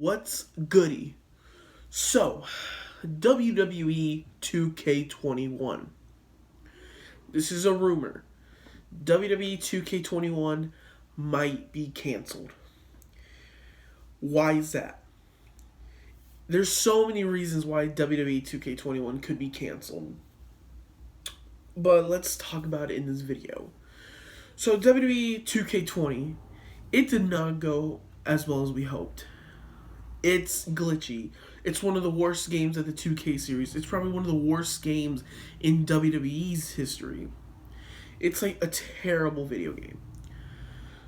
What's goody? So, WWE 2K21. This is a rumor. WWE 2K21 might be canceled. Why is that? There's so many reasons why WWE 2K21 could be canceled. But let's talk about it in this video. So, WWE 2K20, it did not go as well as we hoped. It's glitchy. It's one of the worst games of the 2K series. It's probably one of the worst games in WWE's history. It's like a terrible video game.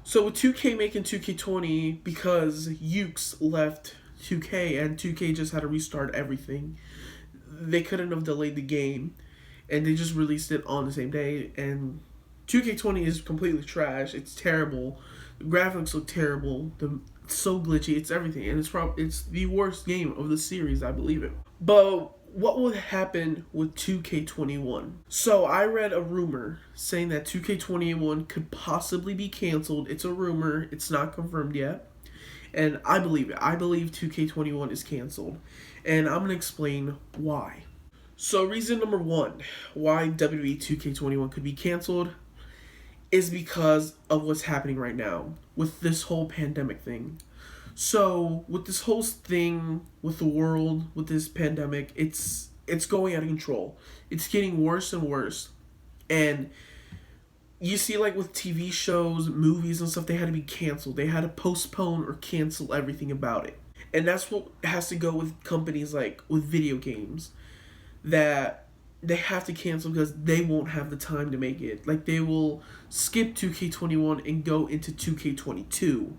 So with 2K making 2K20, because Ukes left 2K and 2K just had to restart everything, they couldn't have delayed the game, and they just released it on the same day. And 2K20 is completely trash. It's terrible. The graphics look terrible. It's so glitchy. It's everything, and it's the worst game of the series. I believe it. But what would happen with 2K21? So I read a rumor saying that 2K21 could possibly be canceled. It's a rumor. It's not confirmed yet. And I believe it. I believe 2K21 is canceled. And I'm going to explain why. So reason number one why WWE 2K21 could be canceled is because of what's happening right now with this whole pandemic thing. So with this whole thing with the world, with this pandemic, it's going out of control. It's getting worse and worse. And you see, like with TV shows, movies and stuff, they had to be canceled. They had to postpone or cancel everything about it. And that's what has to go with companies like with video games, that they have to cancel because they won't have the time to make it. Like, they will skip 2K21 and go into 2K22.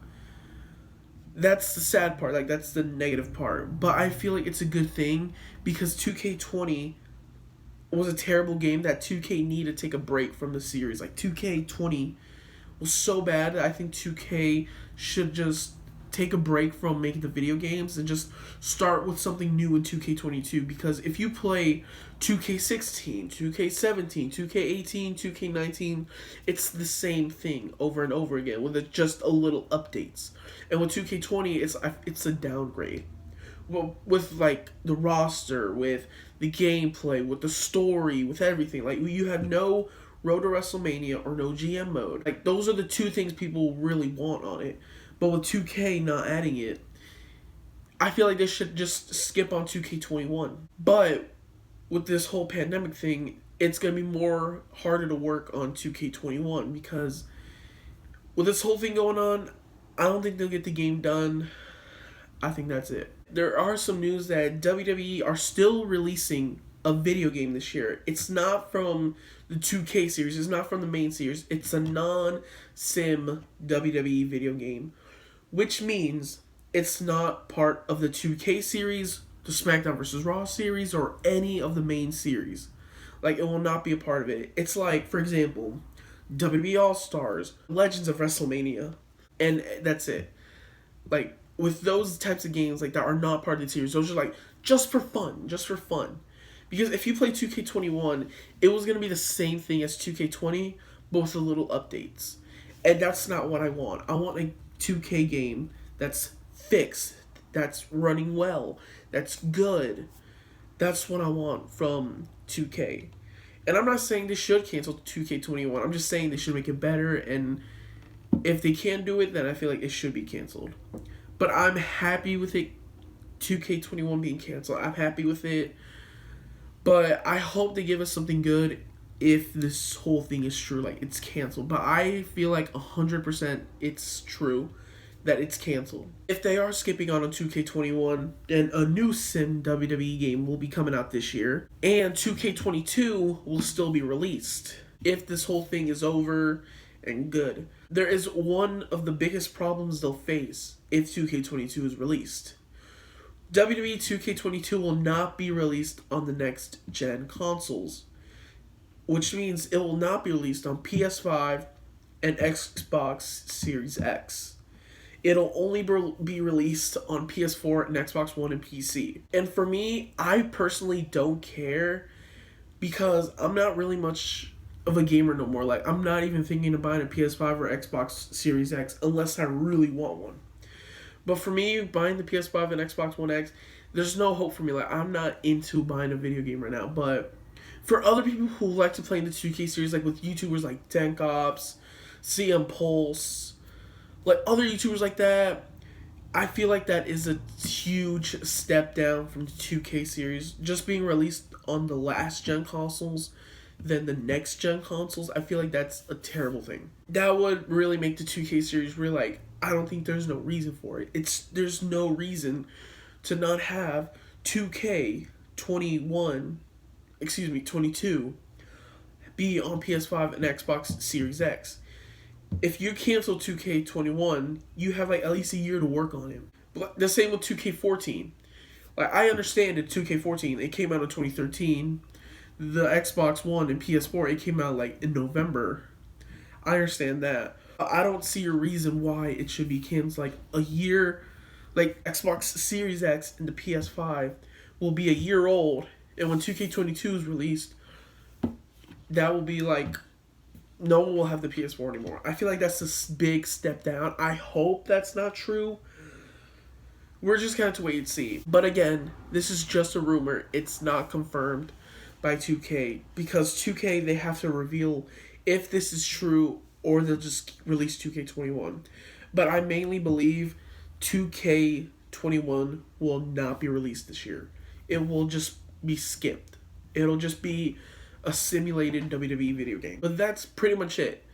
That's the sad part. Like, that's the negative part. But I feel like it's a good thing because 2K20 was a terrible game that 2K needed to take a break from the series. Like, 2K20 was so bad that I think 2K should just take a break from making the video games and just start with something new in 2K22, because if you play 2K16, 2K17, 2K18, 2K19, it's the same thing over and over again with just a little updates. And with 2K20, it's a downgrade. Well, with like the roster, with the gameplay, with the story, with everything. Like, you have no Road to WrestleMania or no GM mode. Like, those are the two things people really want on it. But with 2K not adding it, I feel like they should just skip on 2K21. But with this whole pandemic thing, it's going to be more harder to work on 2K21 because with this whole thing going on, I don't think they'll get the game done. I think that's it. There are some news that WWE are still releasing a video game this year. It's not from the 2K series. It's not from the main series. It's a non-sim WWE video game, which means it's not part of the 2K series, the SmackDown vs. Raw series, or any of the main series. Like, it will not be a part of it. It's like, for example, WWE All-Stars, Legends of WrestleMania, and that's it. Like, with those types of games like that are not part of the series, those are like just for fun. Because if you play 2K21, it was going to be the same thing as 2K20, but with a little updates. And that's not what I want. I want a 2K game that's fixed, that's running well, that's good. That's what I want from 2K. And I'm not saying they should cancel 2K21. I'm just saying they should make it better, and if they can do it, then I feel like it should be canceled. But I'm happy with it, 2K21 being canceled. I'm happy with it. But I hope they give us something good if this whole thing is true, like it's canceled. But I feel like 100% it's true that it's canceled. If they are skipping on 2K21, then a new Sim WWE game will be coming out this year, and 2K22 will still be released if this whole thing is over and good. There is one of the biggest problems they'll face if 2K22 is released. WWE 2K22 will not be released on the next gen consoles, which means it will not be released on PS5 and Xbox Series X. It'll only be released on PS4 and Xbox One and PC. And for me, I personally don't care because I'm not really much of a gamer no more. Like, I'm not even thinking of buying a PS5 or Xbox Series X unless I really want one. But for me, buying the PS5 and Xbox One X, there's no hope for me. Like, I'm not into buying a video game right now. But for other people who like to play in the 2K series, like with YouTubers like Tank Ops, CM Pulse, like other YouTubers like that, I feel like that is a huge step down from the 2K series. Just being released on the last gen consoles, then the next gen consoles, I feel like that's a terrible thing. That would really make the 2K series really like, I don't think there's no reason for it. There's no reason to not have 22 be on PS5 and Xbox Series X. If you cancel 2K21, you have like at least a year to work on it. But the same with 2K14. Like, I understand in 2K14, it came out in 2013. The Xbox One and PS4, it came out like in November. I understand that. I don't see a reason why it should be canceled. Like a year, like Xbox Series X and the PS5 will be a year old, and when 2K22 is released, that will be like no one will have the PS4 anymore. I feel like that's a big step down. I hope that's not true. We're just gonna have to wait and see. But again, this is just a rumor. It's not confirmed by 2K because 2K, they have to reveal if this is true or they'll just release 2K21. But I mainly believe 2K21 will not be released this year. It will just be skipped. It'll just be a simulated WWE video game. But that's pretty much it.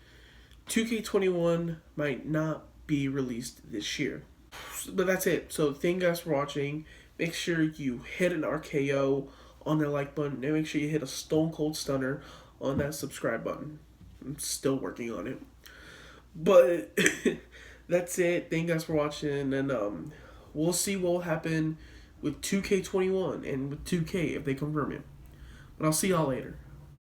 2K21 might not be released this year. But that's it. So thank you guys for watching. Make sure you hit an RKO on the like button, and make sure you hit a Stone Cold Stunner on that subscribe button. I'm still working on it. But that's it. Thank you guys for watching, and we'll see what will happen with 2K21 and with 2K if they confirm it. But I'll see y'all later.